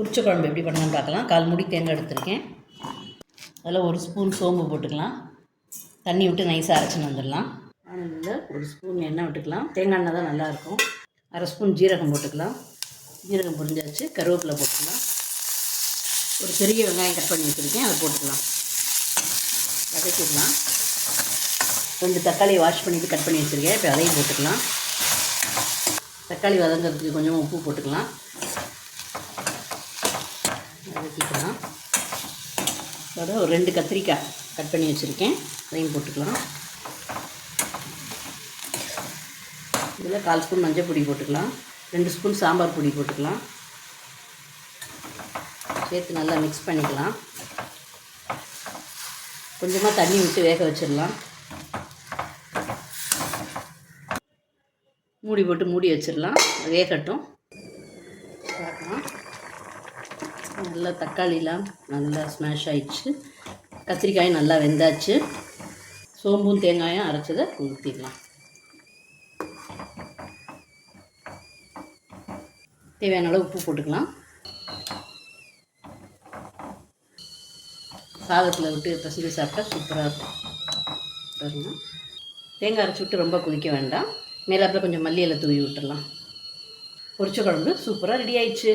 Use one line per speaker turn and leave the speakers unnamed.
உரிச்ச குழம்பு எப்படி பண்ணலான்னு பார்க்கலாம். 1/4 மூடி தேங்காய் எடுத்துருக்கேன். அதில் 1 ஸ்பூன் சோம்பு போட்டுக்கலாம். தண்ணி விட்டு நைஸாக அரைச்சின்னு வந்துடலாம். அதில் 1 ஸ்பூன் எண்ணெய் விட்டுக்கலாம். தேங்காய் எண்ணெய் தான் நல்லாயிருக்கும். 1/2 ஸ்பூன் ஜீரகம் போட்டுக்கலாம். ஜீரகம் பொரிஞ்சாச்சு. கருவேப்பிலை போட்டுக்கலாம். ஒரு பெரிய வெங்காயம் கட் பண்ணி வச்சுருக்கேன், அதை போட்டுக்கலாம். வதக்கிடலாம். 2 தக்காளியை வாஷ் பண்ணிவிட்டு கட் பண்ணி வச்சுருக்கேன், இப்போ அதையும் போட்டுக்கலாம். தக்காளி வதங்கிறதுக்கு கொஞ்சம் உப்பு போட்டுக்கலாம். வதக்கிக்கலாம். அதோட ஒரு 2 கத்திரிக்காய் கட் பண்ணி வச்சுருக்கேன், அதையும் போட்டுக்கலாம். இதில் 1/4 ஸ்பூன் மஞ்சள் பொடி போட்டுக்கலாம். 2 ஸ்பூன் சாம்பார் பொடி போட்டுக்கலாம். சேர்த்து நல்லா மிக்ஸ் பண்ணிக்கலாம். கொஞ்சமாக தண்ணி விட்டு வேக வச்சிடலாம். மூடி போட்டு மூடி வச்சிடலாம், வேகட்டும். பார்க்கலாம். நல்லா தக்காளிலாம் நல்லா ஸ்மாஷ் ஆயிடுச்சு. கத்திரிக்காயும் நல்லா வெந்தாச்சு. சோம்பும் தேங்காயும் அரைச்சதை ஊற்றிடலாம். தேவையான அளவு உப்பு போட்டுக்கலாம். சாதத்தில் விட்டு பசங்க சாப்பிட்டா சூப்பராக இருக்கும். பாருங்க, தேங்காய் அரைச்சி விட்டு ரொம்ப கொதிக்க வேண்டாம். மேலாப்பில் கொஞ்சம் மல்லி இலை தூவி விட்டுடலாம். பொரிச்ச குழம்பு சூப்பராக ரெடி ஆயிடுச்சு.